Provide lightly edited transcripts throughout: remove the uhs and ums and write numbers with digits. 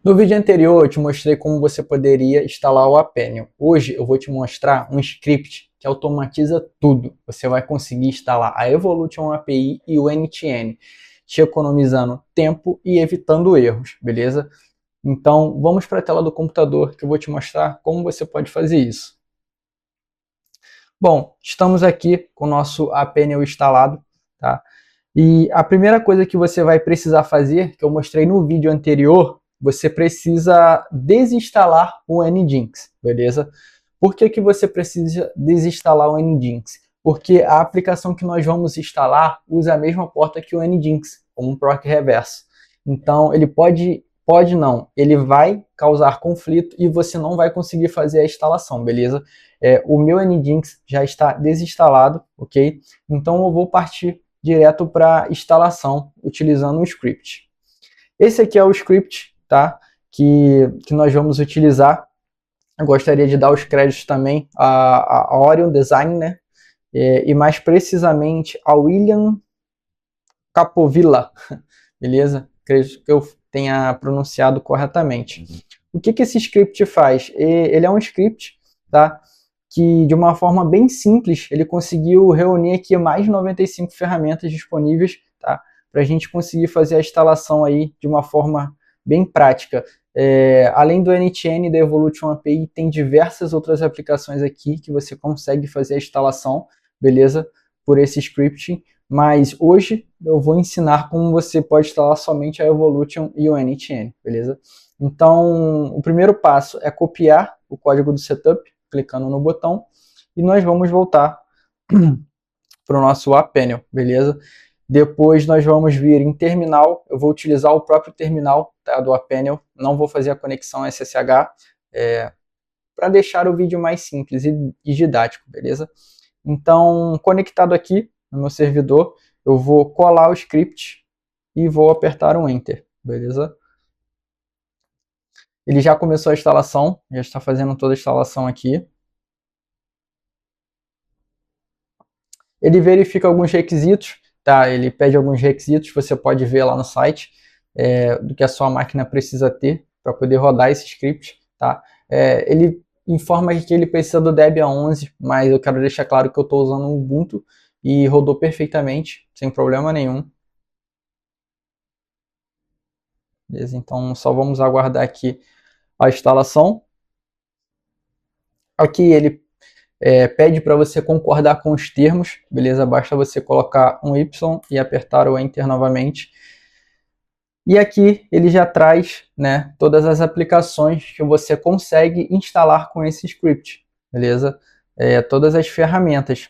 No vídeo anterior eu te mostrei como você poderia instalar o Apenion. Hoje eu vou te mostrar um script que automatiza tudo. Você vai conseguir instalar a Evolution API e o NTN, te economizando tempo e evitando erros, beleza? Então vamos para a tela do computador que eu vou te mostrar como você pode fazer isso. Bom, estamos aqui com o nosso Apenion instalado, tá? E a primeira coisa que você vai precisar fazer, que eu mostrei no vídeo anterior, você precisa desinstalar o Nginx, beleza? Por que que você precisa desinstalar o Nginx? Porque a aplicação que nós vamos instalar usa a mesma porta que o Nginx, como um proc reverso. Então, pode não, ele vai causar conflito e você não vai conseguir fazer a instalação, beleza? O meu Nginx já está desinstalado, ok? Então, eu vou partir direto para instalação utilizando um script. Esse aqui é o script, tá? Que nós vamos utilizar. Eu gostaria de dar os créditos também a Orion Design, né? E mais precisamente a William Capovilla, beleza? Acredito que eu tenha pronunciado corretamente. O que esse script faz? Ele é um script, tá? Que de uma forma bem simples, ele conseguiu reunir aqui mais de 95 ferramentas disponíveis, tá? Para a gente conseguir fazer a instalação aí de uma forma bem prática. Além do NTN e da Evolution API, tem diversas outras aplicações aqui que você consegue fazer a instalação, beleza? Por esse scripting, mas hoje eu vou ensinar como você pode instalar somente a Evolution e o NTN, beleza? Então, o primeiro passo é copiar o código do setup, clicando no botão, e nós vamos voltar para o nosso Apenion, beleza? Depois nós vamos vir em terminal, eu vou utilizar o próprio terminal, tá, do Apenion, não vou fazer a conexão SSH, para deixar o vídeo mais simples e didático, beleza? Então, conectado aqui no meu servidor, eu vou colar o script e vou apertar um Enter, beleza? Ele já começou a instalação, já está fazendo toda a instalação aqui. Ele verifica alguns requisitos, tá? Ele pede alguns requisitos, você pode ver lá no site, do que a sua máquina precisa ter para poder rodar esse script, tá? Ele informa que ele precisa do Debian 11, mas eu quero deixar claro que eu estou usando o Ubuntu e rodou perfeitamente, sem problema nenhum. Beleza? Então só vamos aguardar aqui a instalação. Aqui ele pede para você concordar com os termos, beleza? Basta você colocar um Y e apertar o Enter novamente. E aqui ele já traz, né, todas as aplicações que você consegue instalar com esse script, beleza? Todas as ferramentas.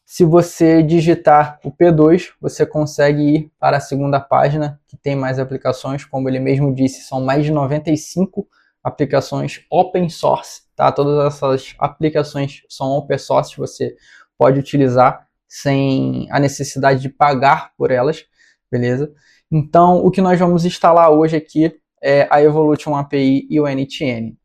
Se você digitar o P2, você consegue ir para a segunda página, que tem mais aplicações, como ele mesmo disse, são mais de 95 aplicações open source, tá? Todas essas aplicações são open source, você pode utilizar sem a necessidade de pagar por elas, beleza? Então, o que nós vamos instalar hoje aqui é a Evolution API e o NTN.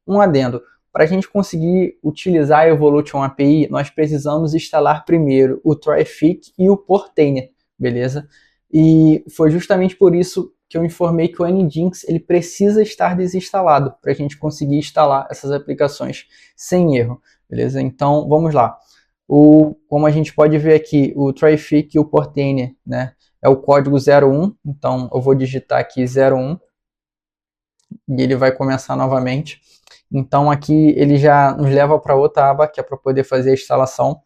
Um adendo, para a gente conseguir utilizar a Evolution API, nós precisamos instalar primeiro o Traefik e o Portainer, beleza? E foi justamente por isso que eu informei que o Nginx ele precisa estar desinstalado para a gente conseguir instalar essas aplicações sem erro, beleza? Então, vamos lá. Como a gente pode ver aqui, o Traefik e o Portainer, né? É o código 01, então eu vou digitar aqui 01 e ele vai começar novamente. Então aqui ele já nos leva para outra aba, que é para poder fazer a instalação.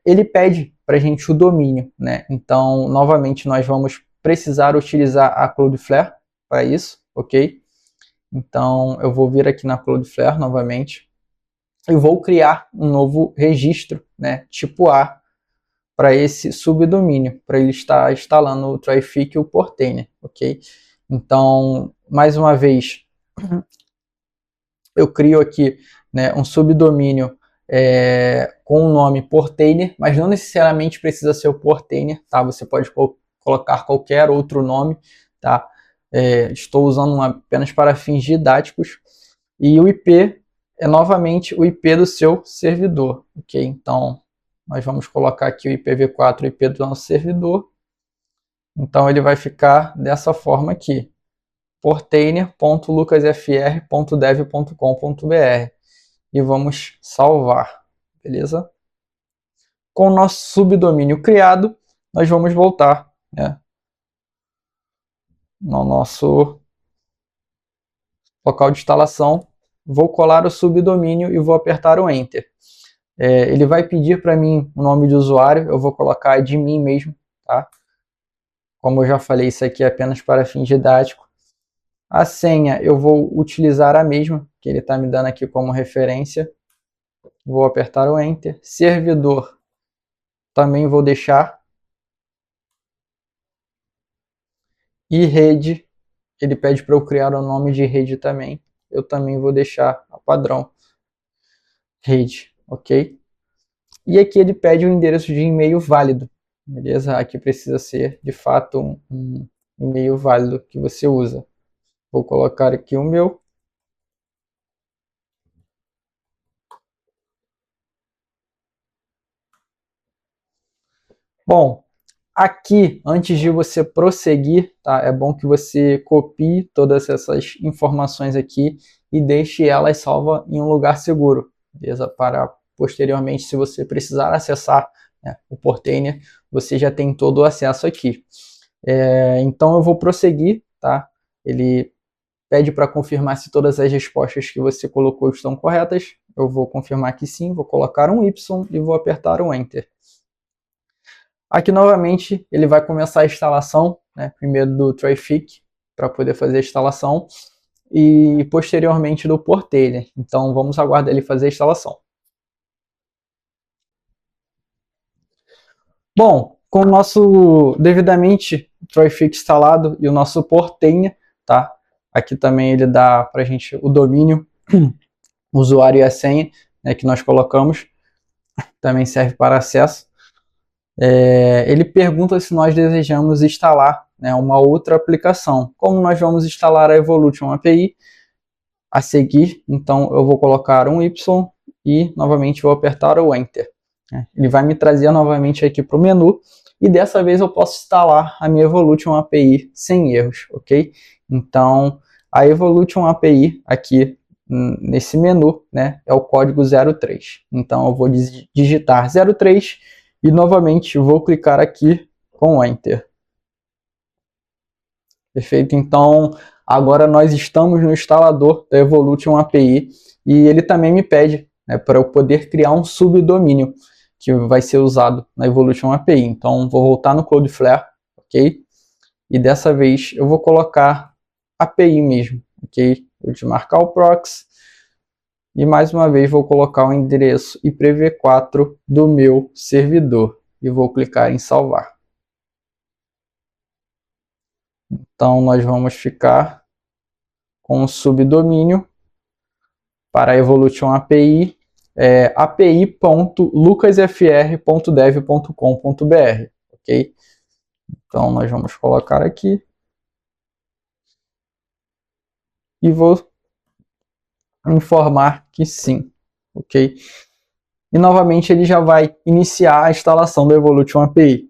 Ele pede para a gente o domínio, né? Então, novamente, nós vamos precisar utilizar a Cloudflare para isso, ok? Então, eu vou vir aqui na Cloudflare novamente e vou criar um novo registro, né? Tipo A, para esse subdomínio, para ele estar instalando o Traefik e o Portainer, ok? Então, mais uma vez, eu crio aqui, né, um subdomínio com o nome Portainer, mas não necessariamente precisa ser o Portainer, tá? Você pode colocar qualquer outro nome, tá? Estou usando apenas para fins didáticos. E o IP é novamente o IP do seu servidor, ok? Então, nós vamos colocar aqui o IPv4, o IP do nosso servidor. Então, ele vai ficar dessa forma aqui. portainer.lucasfr.dev.com.br e vamos salvar, beleza? Com o nosso subdomínio criado, nós vamos voltar, né, no nosso local de instalação, vou colar o subdomínio e vou apertar o Enter. Ele vai pedir para mim o nome de usuário, eu vou colocar de mim mesmo, tá? Como eu já falei, isso aqui é apenas para fins didáticos. A senha eu vou utilizar a mesma, que ele está me dando aqui como referência. Vou apertar o Enter. Servidor também vou deixar. E rede, ele pede para eu criar o nome de rede também. Eu também vou deixar a padrão. Rede, ok? E aqui ele pede um endereço de e-mail válido, beleza? Aqui precisa ser, de fato, um e-mail válido que você usa. Vou colocar aqui o meu. Bom, aqui, antes de você prosseguir, tá? É bom que você copie todas essas informações aqui e deixe elas salvas em um lugar seguro, beleza? Para posteriormente, se você precisar acessar, né, o Portainer, você já tem todo o acesso aqui. Então eu vou prosseguir, tá? Ele pede para confirmar se todas as respostas que você colocou estão corretas. Eu vou confirmar que sim, vou colocar um Y e vou apertar um Enter. Aqui novamente ele vai começar a instalação, né, primeiro do Trafic, para poder fazer a instalação, e posteriormente do Portainer. Então vamos aguardar ele fazer a instalação. Bom, com o nosso devidamente Trafic instalado e o nosso Portainer, tá? Aqui também ele dá para a gente o domínio, o usuário e a senha, né, que nós colocamos, também serve para acesso. Ele pergunta se nós desejamos instalar, né, uma outra aplicação. Como nós vamos instalar a Evolution API a seguir, então eu vou colocar um Y e novamente vou apertar o Enter. Ele vai me trazer novamente aqui para o menu e dessa vez eu posso instalar a minha Evolution API sem erros, ok? Então a Evolution API aqui nesse menu, né, é o código 03. Então eu vou digitar 03 e novamente vou clicar aqui com Enter. Perfeito? Então, agora nós estamos no instalador da Evolution API e ele também me pede, né, para eu poder criar um subdomínio que vai ser usado na Evolution API. Então, vou voltar no Cloudflare, ok? E dessa vez eu vou colocar API mesmo, ok? Vou desmarcar o proxy e mais uma vez vou colocar o endereço IPv4 do meu servidor e vou clicar em salvar. Então nós vamos ficar com o subdomínio para a Evolution API, api.lucasfr.dev.com.br, ok? Então nós vamos colocar aqui e vou informar que sim, ok? E novamente ele já vai iniciar a instalação do Evolution API.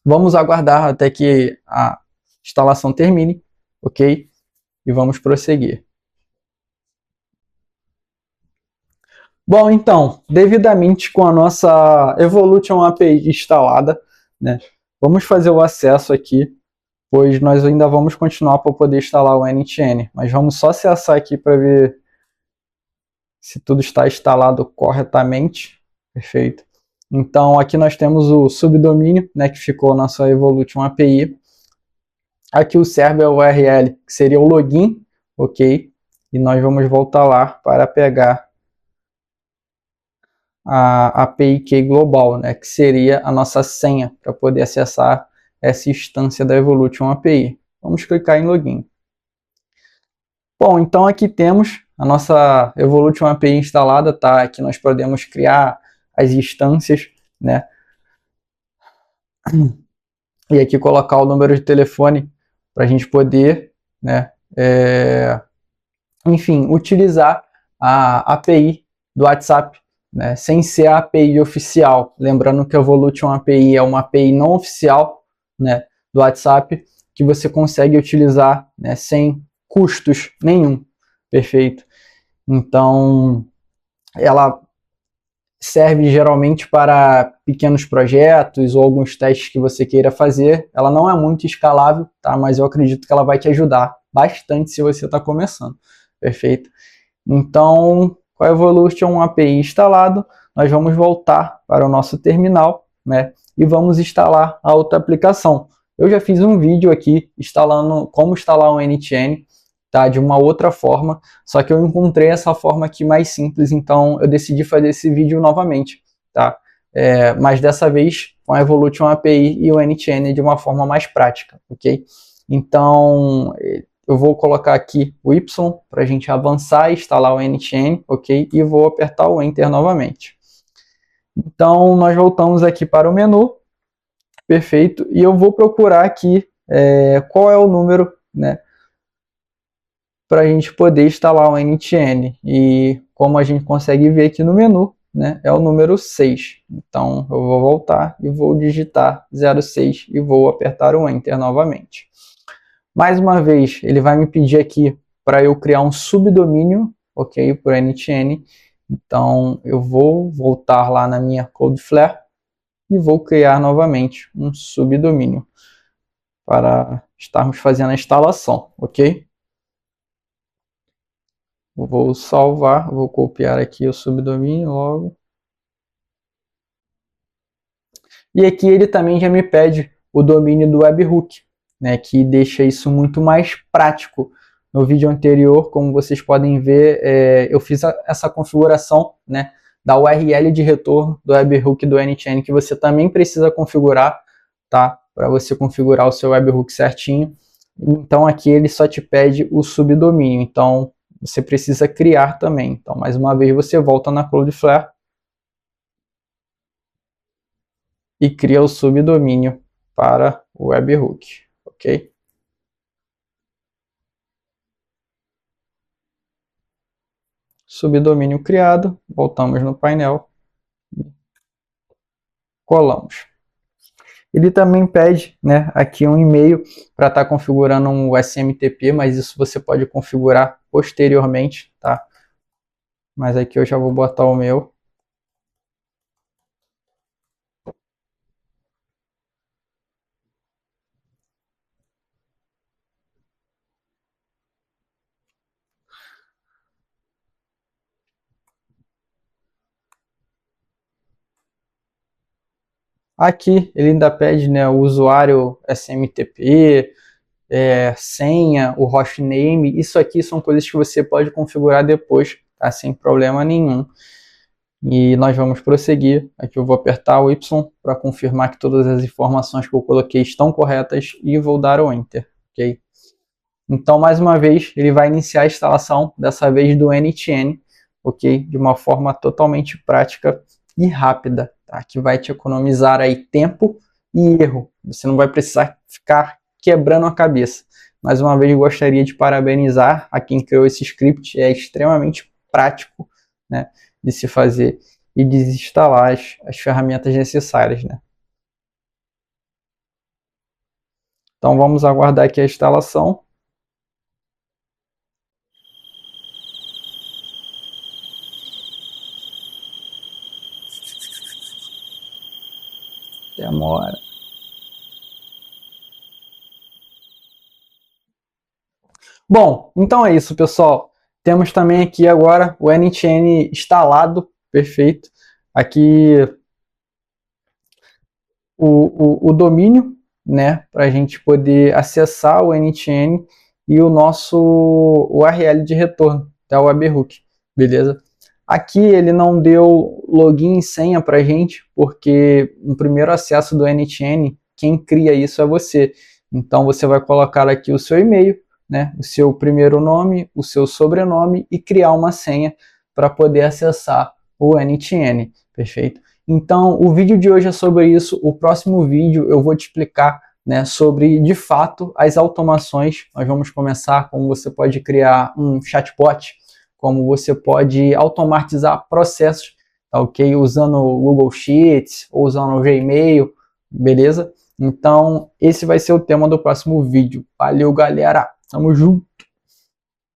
Vamos aguardar até que a instalação termine, ok? E vamos prosseguir. Bom, então, devidamente com a nossa Evolution API instalada, né, vamos fazer o acesso aqui, pois nós ainda vamos continuar para poder instalar o NTN, mas vamos só acessar aqui para ver se tudo está instalado corretamente. Perfeito. Então, aqui nós temos o subdomínio, né, que ficou na nossa Evolution API. Aqui o server URL, que seria o login, ok? E nós vamos voltar lá para pegar a API Key global, né, que seria a nossa senha para poder acessar essa instância da Evolution API. Vamos clicar em login. Bom, então aqui temos a nossa Evolution API instalada, tá? Aqui nós podemos criar as instâncias, né? E aqui colocar o número de telefone para a gente poder, né, enfim, utilizar a API do WhatsApp, né, sem ser a API oficial. Lembrando que a Evolution API é uma API não oficial, né, do WhatsApp, que você consegue utilizar, né, sem custos nenhum, perfeito? Então, ela serve geralmente para pequenos projetos ou alguns testes que você queira fazer. Ela não é muito escalável, tá? Mas eu acredito que ela vai te ajudar bastante se você está começando, perfeito? Então, com a Evolution API instalado, nós vamos voltar para o nosso terminal, né? E vamos instalar a outra aplicação. Eu já fiz um vídeo aqui instalando como instalar um NTN, tá? De uma outra forma, só que eu encontrei essa forma aqui mais simples, então eu decidi fazer esse vídeo novamente, tá? Mas dessa vez com a Evolution API e o NTN de uma forma mais prática, ok? Então, eu vou colocar aqui o Y para a gente avançar e instalar o NTN, ok? E vou apertar o Enter novamente. Então, nós voltamos aqui para o menu, perfeito, e eu vou procurar aqui qual é o número, né, para a gente poder instalar o NTN. E como a gente consegue ver aqui no menu, né, é o número 6. Então, eu vou voltar e vou digitar 06 e vou apertar o Enter novamente. Mais uma vez, ele vai me pedir aqui para eu criar um subdomínio, ok, por NTN. Então, eu vou voltar lá na minha Cloudflare e vou criar novamente um subdomínio para estarmos fazendo a instalação, ok? Vou salvar, vou copiar aqui o subdomínio logo. E aqui ele também já me pede o domínio do webhook, né, que deixa isso muito mais prático. No vídeo anterior, como vocês podem ver, eu fiz essa configuração, né, da URL de retorno do webhook do NTN, que você também precisa configurar, tá? Para você configurar o seu webhook certinho. Então aqui ele só te pede o subdomínio, então você precisa criar também. Então mais uma vez você volta na Cloudflare e cria o subdomínio para o webhook, ok? Subdomínio criado, voltamos no painel, colamos. Ele também pede, né, aqui um e-mail para estar configurando um SMTP, mas isso você pode configurar posteriormente, tá? Mas aqui eu já vou botar o meu. Aqui ele ainda pede, né, o usuário SMTP, senha, o hostname. Isso aqui são coisas que você pode configurar depois, tá? Sem problema nenhum. E nós vamos prosseguir. Aqui eu vou apertar o Y para confirmar que todas as informações que eu coloquei estão corretas e vou dar o Enter, ok? Então, mais uma vez, ele vai iniciar a instalação, dessa vez do NTN, ok? De uma forma totalmente prática e rápida, tá? Que vai te economizar aí tempo e erro. Você não vai precisar ficar quebrando a cabeça. Mais uma vez, gostaria de parabenizar a quem criou esse script. É extremamente prático, né, de se fazer e desinstalar as ferramentas necessárias, né? Então, vamos aguardar aqui a instalação. Demora. Bom, então é isso, pessoal. Temos também aqui agora o NTN instalado, perfeito. Aqui o domínio, né, para a gente poder acessar o NTN e o nosso URL de retorno, da webhook, beleza? Aqui ele não deu login e senha para a gente, porque no primeiro acesso do NTN, quem cria isso é você. Então você vai colocar aqui o seu e-mail, né, o seu primeiro nome, o seu sobrenome e criar uma senha para poder acessar o NTN, perfeito? Então o vídeo de hoje é sobre isso. O próximo vídeo eu vou te explicar, né, sobre de fato as automações. Nós vamos começar como você pode criar um chatbot, como você pode automatizar processos, tá, ok? Usando o Google Sheets ou usando o Gmail, beleza? Então, esse vai ser o tema do próximo vídeo. Valeu, galera! Tamo junto!